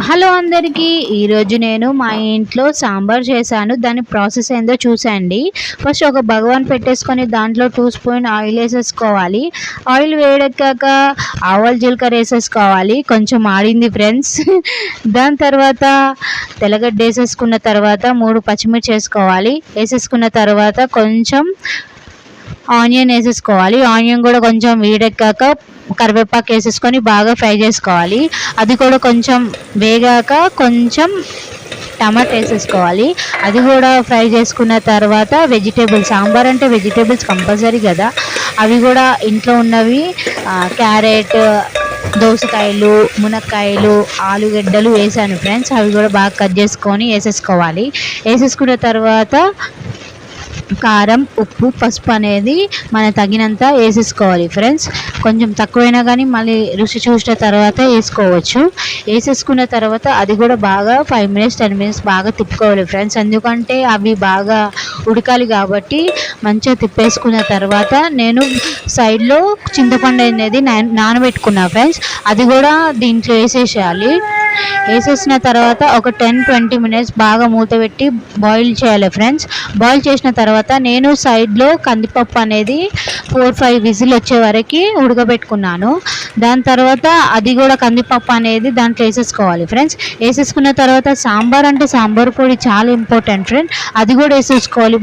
Hello అందరికీ. ఈరోజు నేను మా ఇంట్లో సాంబార్ చేశాను. దాని ప్రాసెస్ ఏందో చూసండి. ఫస్ట్ ఒక భగవాన్ పెట్టేసుకొని దాంట్లో 2 స్పూన్ ఆయిల్ వేసేసుకోవాలి. ఆయిల్ వేడెక్కాక ఆవాలు జీలకర్ర వేసేసుకోవాలి. కొంచెం ఆడింది ఫ్రెండ్స్. దాని తర్వాత తెల్లగడ్డ వేసేసుకున్న తర్వాత 3 పచ్చిమిర్చి వేసుకోవాలి. వేసేసుకున్న తర్వాత కొంచెం ఆనియన్ వేసేసుకోవాలి. ఆనియన్ కూడా కొంచెం వేడెక్కాక కరివేపాకు వేసేసుకొని బాగా ఫ్రై చేసుకోవాలి. అది కూడా కొంచెం వేగాక కొంచెం టమాటా వేసేసుకోవాలి. అది కూడా ఫ్రై చేసుకున్న తర్వాత వెజిటేబుల్స్, సాంబార్ అంటే వెజిటేబుల్స్ కంపల్సరీ కదా, అవి కూడా ఇంట్లో ఉన్నవి క్యారెట్, దోసకాయలు, మునక్కాయలు, ఆలుగడ్డలు వేసాను ఫ్రెండ్స్. అవి కూడా బాగా కట్ చేసుకొని వేసేసుకోవాలి. వేసేసుకున్న తర్వాత కారం, ఉప్పు, పసుపు అనేది మన తగినంత వేసేసుకోవాలి ఫ్రెండ్స్. కొంచెం తక్కువైనా కానీ మళ్ళీ రుచి చూసిన తర్వాత వేసుకోవచ్చు. వేసేసుకున్న తర్వాత అది కూడా బాగా 5 మినిట్స్ 10 మినిట్స్ బాగా తిప్పుకోవాలి ఫ్రెండ్స్. ఎందుకంటే అవి బాగా ఉడకాలి కాబట్టి మంచిగా తిప్పేసుకున్న తర్వాత నేను సైడ్లో చింతపండు అనేది నానబెట్టుకున్నా ఫ్రెండ్స్. అది కూడా దీంట్లో వేసేసేయాలి. వేసేసిన తర్వాత ఒక 10-20 మినిట్స్ బాగా మూత పెట్టి బాయిల్ చేయాలి ఫ్రెండ్స్. బాయిల్ చేసిన తర్వాత నేను సైడ్లో కందిపప్పు అనేది 4-5 విజిల్ వచ్చే వరకు ఉడకబెట్టుకున్నాను. దాని తర్వాత అది కూడా కందిపప్పు అనేది దాంట్లో వేసేసుకోవాలి ఫ్రెండ్స్. వేసేసుకున్న తర్వాత సాంబార్ అంటే సాంబార్ పొడి చాలా ఇంపార్టెంట్ ఫ్రెండ్, అది కూడా వేసేసుకోవాలి.